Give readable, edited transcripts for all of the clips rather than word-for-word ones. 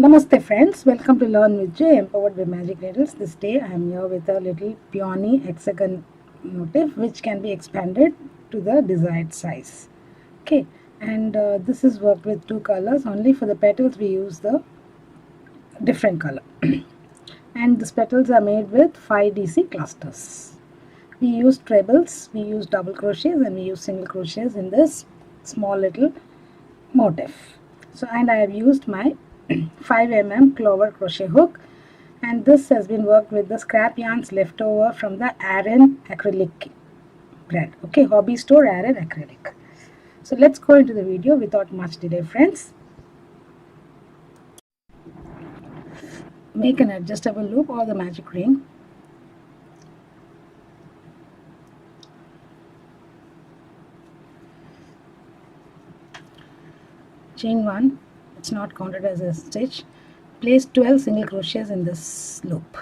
Namaste friends, welcome to Learn with J, empowered by Magic Needles. This day I am here with a little Peony Hexagon motif which can be expanded to the desired size. Okay, and this is worked with two colors. Only for the petals we use the different color. And these petals are made with 5 DC clusters. We use trebles, we use double crochets and we use single crochets in this small little motif. So, and I have used my 5 mm clover crochet hook, and this has been worked with the scrap yarns left over from the Aran acrylic brand. Okay, hobby store Aran acrylic. So let's go into the video without much delay, friends. Make an adjustable loop or the magic ring. Chain 1, it's not counted as a stitch. Place 12 single crochets in this loop.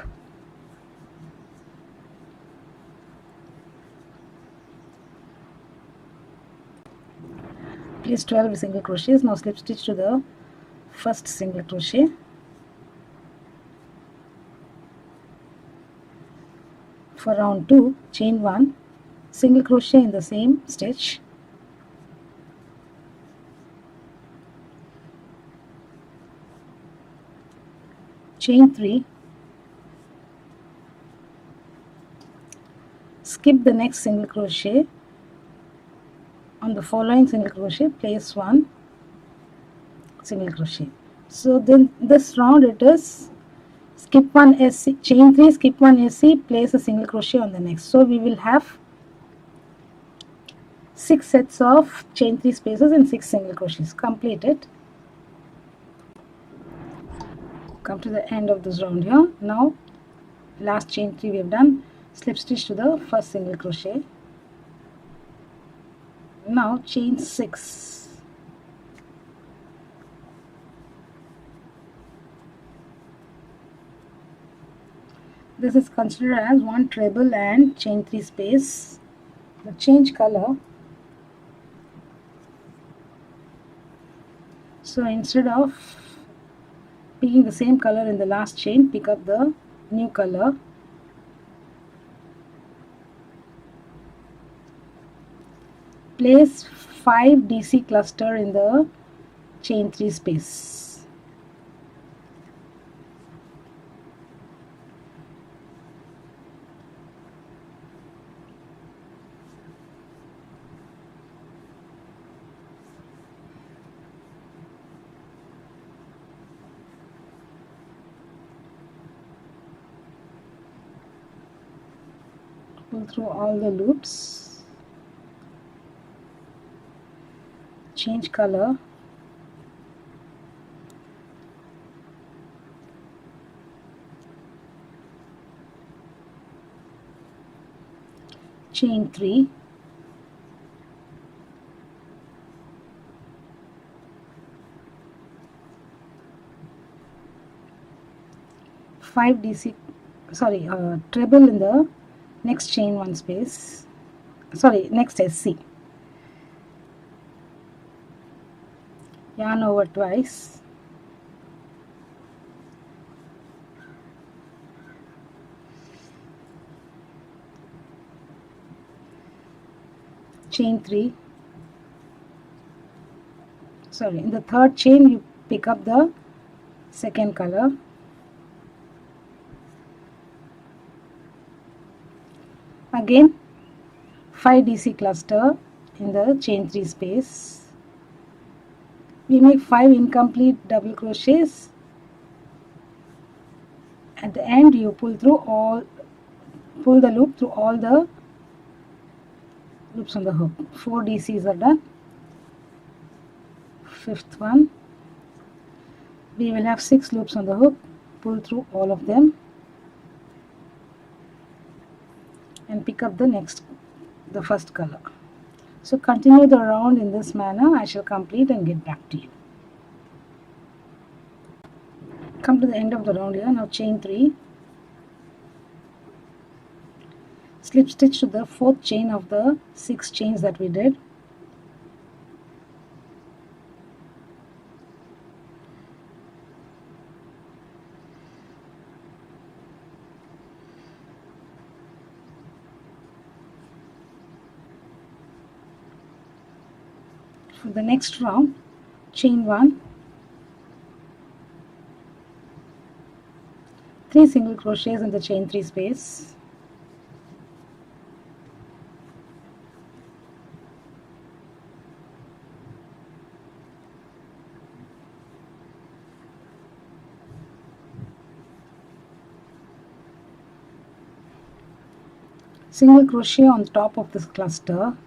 Place 12 single crochets. Now slip stitch to the first single crochet. For round 2, chain 1, single crochet in the same stitch. Chain 3, skip the next single crochet. On the following single crochet, place 1 single crochet. So then this round it is skip 1 SC, chain 3, skip 1 SC, place a single crochet on the next. So we will have 6 sets of chain 3 spaces and 6 single crochets. Complete it. Come to the end of this round here. Now last chain 3 we have done. Slip stitch to the first single crochet. Now chain 6. This is considered as one treble and chain 3 space. Now change color. So instead of picking the same color in the last chain, pick up the new color. Place 5 DC cluster in the chain 3 space. Pull through all the loops. Change color. Chain 3. Treble in the next chain 1 space. Next SC. Yarn over twice. Chain 3. In the third chain you pick up the second color. Again 5 DC cluster in the chain 3 space. We make 5 incomplete double crochets. At the end you pull the loop through all the loops on the hook. 4 DCs are done. Fifth one, we will have 6 loops on the hook. Pull through all of them and pick up the first color. So continue the round in this manner. I shall complete and get back to you. Come to the end of the round here. Now chain 3. Slip stitch to the 4th chain of the 6 chains that we did. For the next round, chain 1, 3 single crochets in the chain 3 space, single crochet on top of this cluster,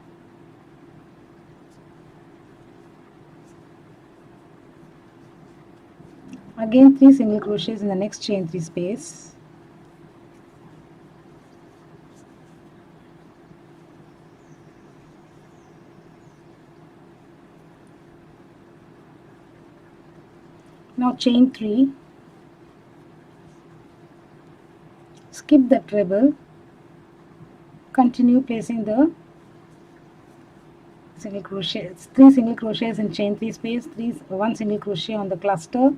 again 3 single crochets in the next chain 3 space, now chain 3, skip the treble, continue placing the single crochets, 3 single crochets in chain 3 space, 1 single crochet on the cluster,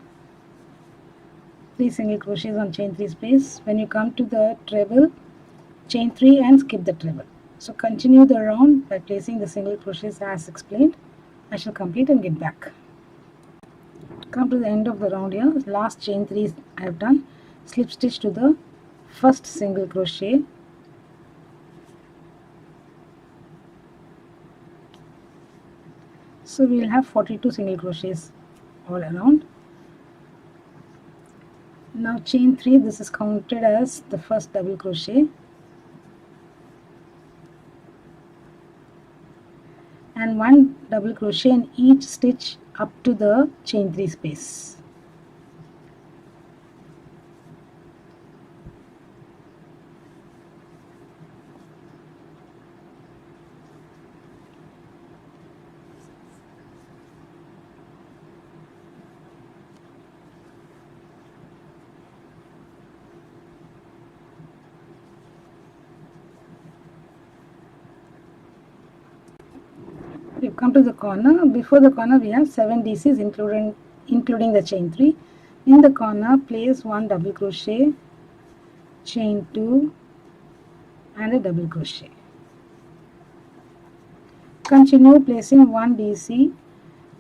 3 single crochets on chain 3 space. When you come to the treble, chain 3 and skip the treble. So continue the round by placing the single crochets as explained. I shall complete and get back. Come to the end of the round here. Last chain 3 I have done. Slip stitch to the first single crochet, so we will have 42 single crochets all around. Now chain 3, this is counted as the first double crochet, and 1 double crochet in each stitch up to the chain 3 space. We've come to the corner. Before the corner we have 7 DCs including the chain 3. In the corner place 1 double crochet, chain 2 and a double crochet. Continue placing 1 DC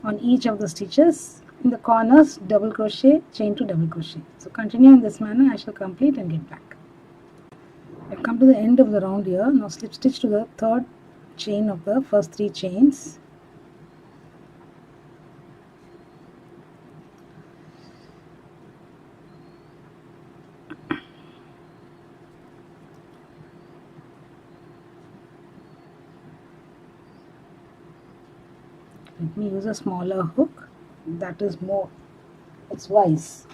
on each of the stitches. In the corners, double crochet, chain 2, double crochet. So continue in this manner. I shall complete and get back. I've come to the end of the round here. Now slip stitch to the third chain of the first 3 chains. Let me use a smaller hook, that is more, it's wise.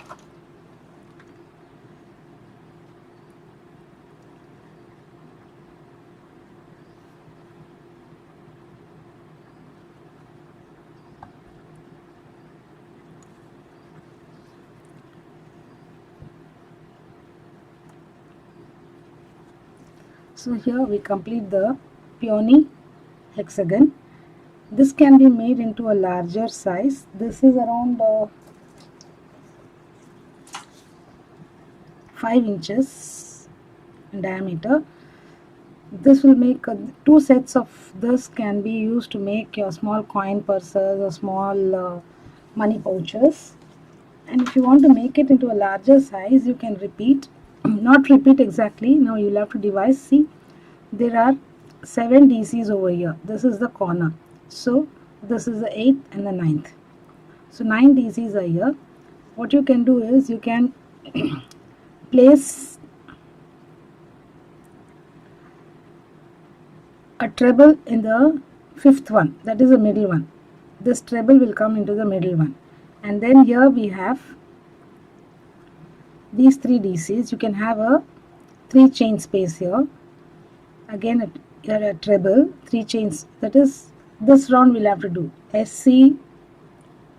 So here we complete the Peony Hexagon. This can be made into a larger size. This is around 5 inches in diameter. This will make 2 sets of this can be used to make your small coin purses or small money pouches. And if you want to make it into a larger size, you can repeat, not repeat exactly. Now you will have to devise. See, there are 7 DCs over here. This is the corner. So this is the 8th and the 9th. So 9 DCs are here. What you can do is you can place a treble in the 5th one, that is the middle one. This treble will come into the middle one, and then here we have these 3 DCs. You can have a 3 chain space here. Again here a treble, 3 chains, that is this round we'll have to do SC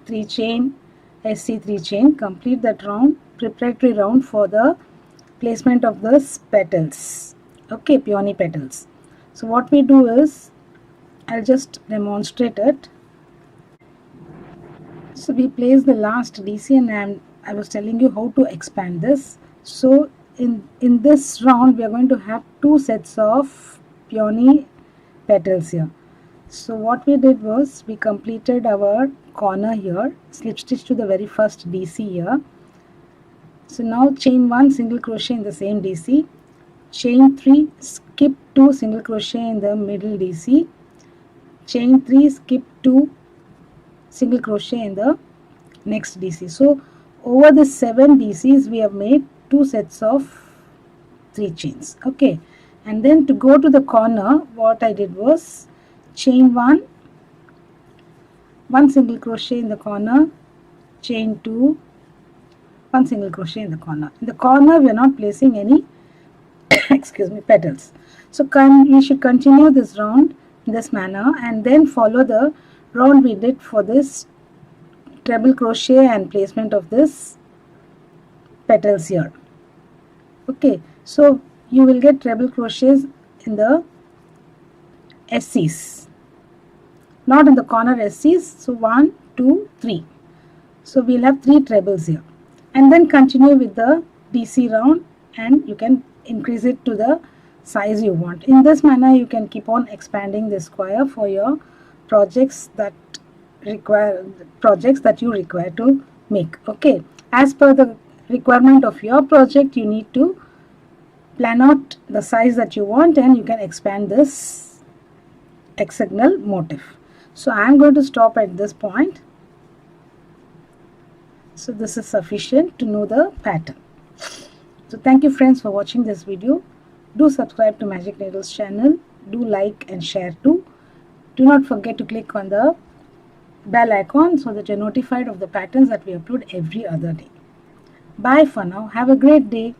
3 chain, SC 3 chain. Complete that round, preparatory round for the placement of the petals. Okay, peony petals. So what we do is, I'll just demonstrate it. So we place the last DC, and I was telling you how to expand this. So in this round we are going to have 2 sets of peony petals here. So what we did was we completed our corner here, slip stitch to the very first DC here. So now chain 1 single crochet in the same DC, chain 3 skip 2 single crochet in the middle DC, chain 3 skip 2 single crochet in the next DC. So over the 7 DCs we have made 2 sets of 3 chains. Okay, and then to go to the corner, what I did was chain 1 single crochet in the corner, chain 2 1 single crochet in the corner. In the corner we are not placing any excuse me, petals. So we should continue this round in this manner and then follow the round we did for this treble crochet and placement of this petals here. Okay, so you will get treble crochets in the SCs, not in the corner SCs. So 1, 2, 3. So we'll have 3 trebles here, and then continue with the DC round, and you can increase it to the size you want. In this manner you can keep on expanding the square for your projects that you require to make. Okay, as per the requirement of your project, you need to plan out the size that you want, and you can expand this hexagonal motif. So I am going to stop at this point. So this is sufficient to know the pattern. So thank you friends for watching this video. Do subscribe to Magic Needles channel. Do like and share too. Do not forget to click on the bell icon so that you're notified of the patterns that we upload every other day. Bye for now. Have a great day.